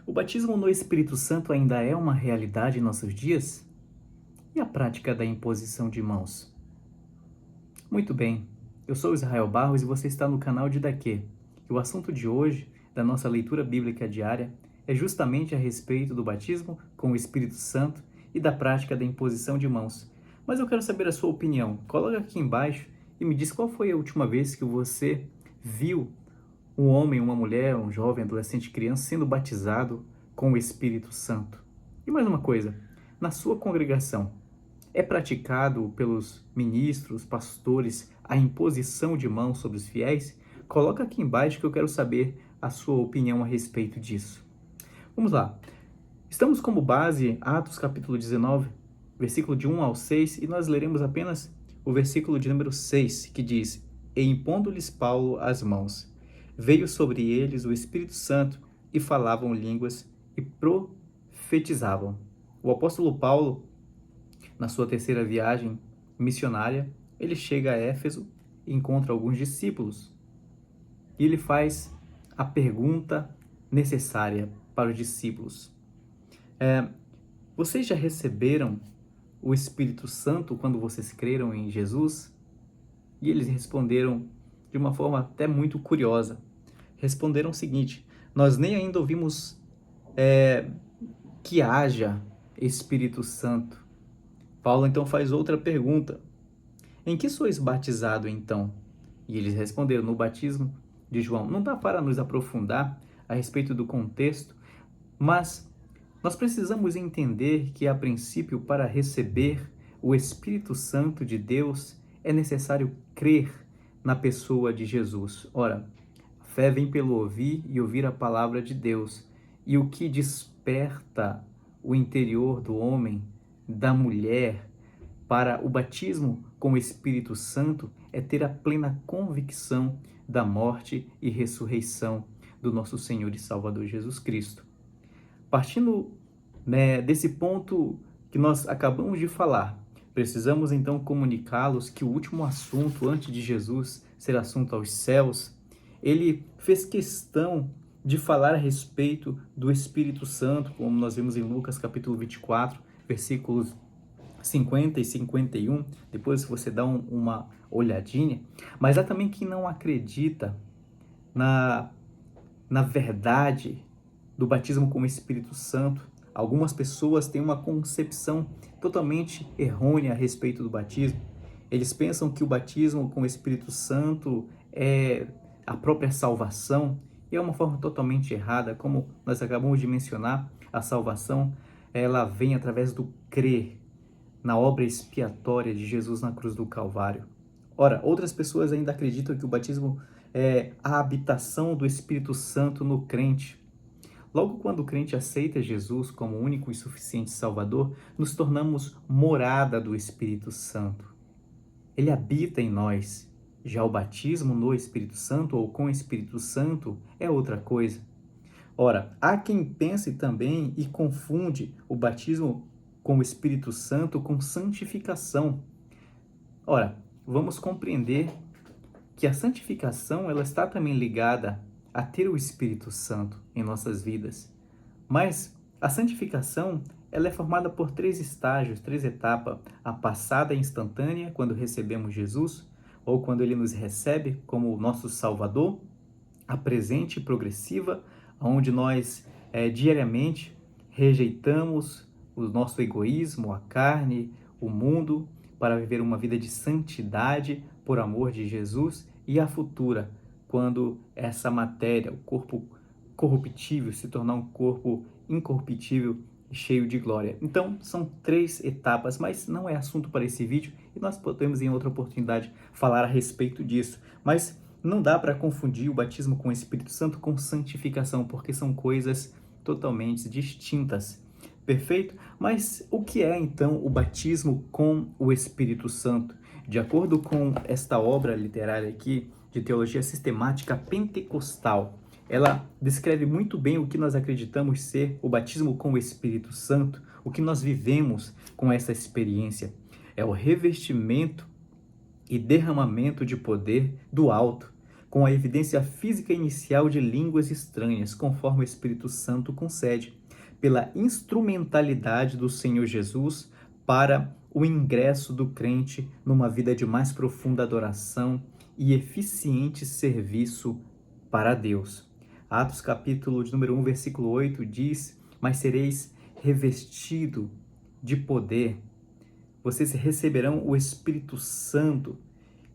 O batismo no Espírito Santo ainda é uma realidade em nossos dias? E a prática da imposição de mãos? Muito bem, eu sou Israel Barros e você está no canal de Daqui. E o assunto de hoje, da nossa leitura bíblica diária, é justamente a respeito do batismo com o Espírito Santo e da prática da imposição de mãos. Mas eu quero saber a sua opinião. Coloca aqui embaixo e me diz qual foi a última vez que você viu um homem, uma mulher, um jovem, adolescente, criança sendo batizado com o Espírito Santo. E mais uma coisa, na sua congregação, é praticado pelos ministros, pastores, a imposição de mãos sobre os fiéis? Coloca aqui embaixo que eu quero saber a sua opinião a respeito disso. Vamos lá. Estamos como base Atos capítulo 19, versículo de 1 ao 6, e nós leremos apenas o versículo de número 6, que diz: E impondo-lhes Paulo as mãos, veio sobre eles o Espírito Santo, e falavam línguas e profetizavam. O apóstolo Paulo, na sua terceira viagem missionária, ele chega a Éfeso e encontra alguns discípulos. E ele faz a pergunta necessária para os discípulos. Vocês já receberam o Espírito Santo quando vocês creram em Jesus? E eles responderam de uma forma até muito curiosa. Responderam o seguinte: nós nem ainda ouvimos que haja Espírito Santo. Paulo então faz outra pergunta: em que sois batizado então? E eles responderam: no batismo de João. Não dá para nos aprofundar a respeito do contexto, mas nós precisamos entender que, a princípio, para receber o Espírito Santo de Deus, é necessário crer na pessoa de Jesus. Ora, a fé vem pelo ouvir e ouvir a palavra de Deus. E o que desperta o interior do homem, da mulher, para o batismo com o Espírito Santo é ter a plena convicção da morte e ressurreição do nosso Senhor e Salvador Jesus Cristo. Partindo desse ponto que nós acabamos de falar, precisamos então comunicá-los que o último assunto antes de Jesus ser assunto aos céus, ele fez questão de falar a respeito do Espírito Santo, como nós vimos em Lucas capítulo 24, versículos 50 e 51, depois você dá uma olhadinha, mas há também quem não acredita na verdade do batismo com o Espírito Santo. Algumas pessoas têm uma concepção totalmente errônea a respeito do batismo. Eles pensam que o batismo com o Espírito Santo é a própria salvação, e é uma forma totalmente errada. Como nós acabamos de mencionar, a salvação ela vem através do crer na obra expiatória de Jesus na cruz do Calvário. Ora, outras pessoas ainda acreditam que o batismo é a habitação do Espírito Santo no crente. Logo, quando o crente aceita Jesus como único e suficiente Salvador, nos tornamos morada do Espírito Santo. Ele habita em nós. Já o batismo no Espírito Santo ou com o Espírito Santo é outra coisa. Ora, há quem pense também e confunde o batismo com o Espírito Santo com santificação. Ora, vamos compreender que a santificação ela está também ligada a ter o Espírito Santo em nossas vidas. Mas a santificação ela é formada por 3 estágios, 3 etapas. A passada instantânea, quando recebemos Jesus, ou quando ele nos recebe como nosso Salvador. A presente e progressiva, onde nós diariamente rejeitamos o nosso egoísmo, a carne, o mundo, para viver uma vida de santidade por amor de Jesus. E a futura, quando essa matéria, o corpo corruptível, se tornar um corpo incorruptível e cheio de glória. Então, são 3 etapas, mas não é assunto para esse vídeo e nós podemos em outra oportunidade falar a respeito disso. Mas não dá para confundir o batismo com o Espírito Santo com santificação, porque são coisas totalmente distintas. Perfeito? Mas o que é então o batismo com o Espírito Santo? De acordo com esta obra literária aqui, de teologia sistemática pentecostal, ela descreve muito bem o que nós acreditamos ser o batismo com o Espírito Santo, o que nós vivemos com essa experiência. É o revestimento e derramamento de poder do alto, com a evidência física inicial de línguas estranhas, conforme o Espírito Santo concede, pela instrumentalidade do Senhor Jesus para o ingresso do crente numa vida de mais profunda adoração e eficiente serviço para Deus. Atos capítulo de número 1, versículo 8 diz: mas sereis revestido de poder, vocês receberão o Espírito Santo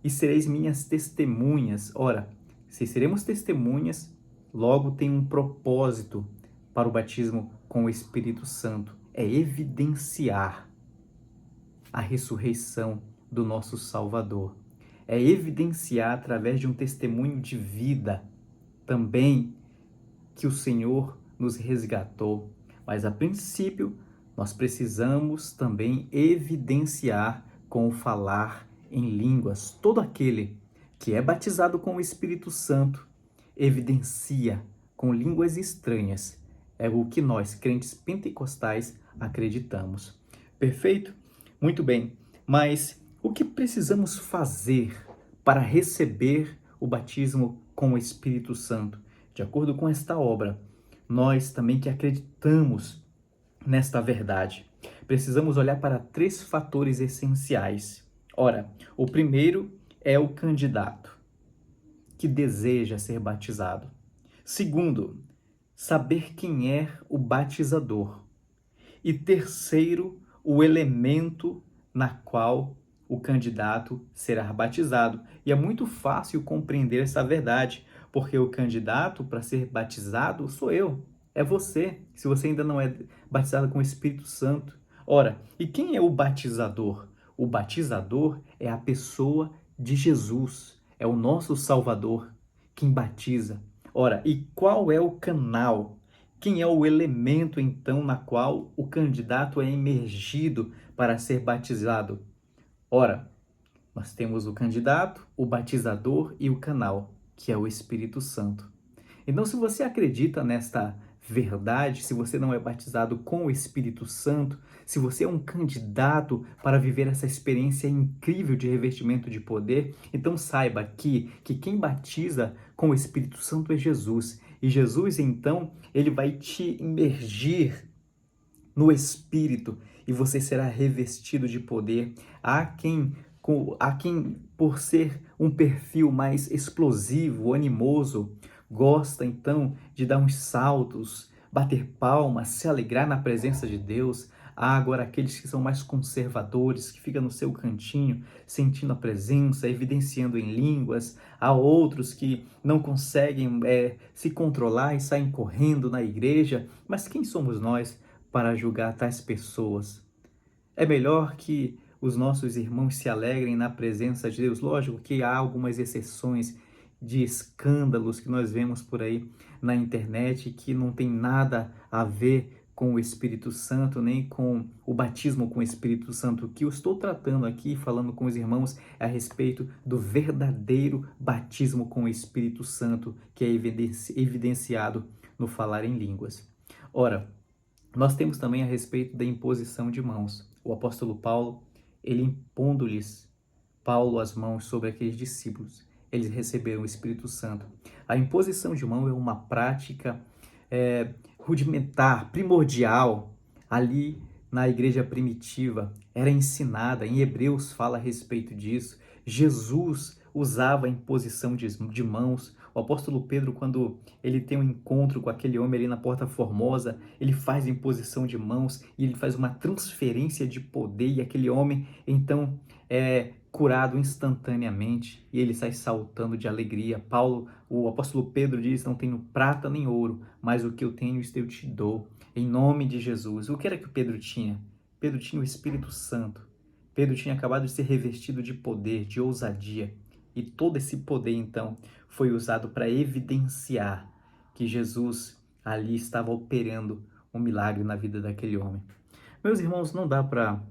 e sereis minhas testemunhas. Ora, se seremos testemunhas, logo tem um propósito para o batismo com o Espírito Santo. É evidenciar a ressurreição do nosso Salvador. É evidenciar através de um testemunho de vida também que o Senhor nos resgatou. Mas a princípio, nós precisamos também evidenciar com o falar em línguas. Todo aquele que é batizado com o Espírito Santo evidencia com línguas estranhas. É o que nós, crentes pentecostais, acreditamos. Perfeito? Muito bem. Mas o que precisamos fazer para receber o batismo com o Espírito Santo? De acordo com esta obra, nós também que acreditamos nesta verdade, precisamos olhar para 3 fatores essenciais. Ora, o primeiro é o candidato que deseja ser batizado. Segundo, saber quem é o batizador. E terceiro, o elemento na qual o candidato será batizado. E é muito fácil compreender essa verdade, porque o candidato para ser batizado sou eu, é você, se você ainda não é batizado com o Espírito Santo. Ora, e quem é o batizador? O batizador é a pessoa de Jesus, é o nosso Salvador, quem batiza. Ora, e qual é o canal? Quem é o elemento, então, na qual o candidato é emergido para ser batizado? Ora, nós temos o candidato, o batizador e o canal, que é o Espírito Santo. Então, se você acredita nesta verdade, se você não é batizado com o Espírito Santo, se você é um candidato para viver essa experiência incrível de revestimento de poder, então saiba que quem batiza com o Espírito Santo é Jesus. E Jesus, então, ele vai te imergir no Espírito e você será revestido de poder. Há quem, por ser um perfil mais explosivo, animoso, gosta então de dar uns saltos, bater palmas, se alegrar na presença de Deus. Há agora aqueles que são mais conservadores, que ficam no seu cantinho, sentindo a presença, evidenciando em línguas. Há outros que não conseguem se controlar e saem correndo na igreja. Mas quem somos nós para julgar tais pessoas? É melhor que os nossos irmãos se alegrem na presença de Deus. Lógico que há algumas exceções de escândalos que nós vemos por aí na internet que não tem nada a ver com o Espírito Santo, nem com o batismo com o Espírito Santo. O que eu estou tratando aqui, falando com os irmãos, é a respeito do verdadeiro batismo com o Espírito Santo, que é evidenciado no falar em línguas. Ora, nós temos também a respeito da imposição de mãos. O apóstolo Paulo, ele impondo-lhes Paulo as mãos sobre aqueles discípulos, eles receberam o Espírito Santo. A imposição de mão é uma prática rudimentar, primordial, ali na igreja primitiva, era ensinada, em Hebreus fala a respeito disso. Jesus usava a imposição de mãos. O apóstolo Pedro, quando ele tem um encontro com aquele homem ali na Porta Formosa, ele faz a imposição de mãos e ele faz uma transferência de poder e aquele homem, então, é curado instantaneamente e ele sai saltando de alegria. O apóstolo Pedro diz: não tenho prata nem ouro, mas o que eu tenho, isto eu te dou, em nome de Jesus. O que era que o Pedro tinha? Pedro tinha o Espírito Santo. Pedro tinha acabado de ser revestido de poder, de ousadia. E todo esse poder, então, foi usado para evidenciar que Jesus ali estava operando um milagre na vida daquele homem. Meus irmãos, não dá para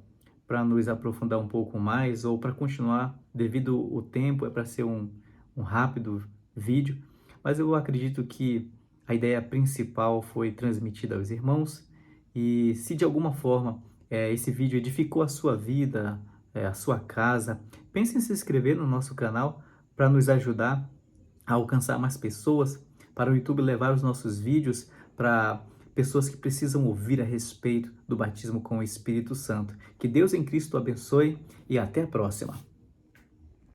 nos aprofundar um pouco mais ou para continuar, devido o tempo, é para ser um rápido vídeo, mas eu acredito que a ideia principal foi transmitida aos irmãos e se de alguma forma esse vídeo edificou a sua vida, a sua casa, pense em se inscrever no nosso canal para nos ajudar a alcançar mais pessoas, para o YouTube levar os nossos vídeos para pessoas que precisam ouvir a respeito do batismo com o Espírito Santo. Que Deus em Cristo abençoe e até a próxima.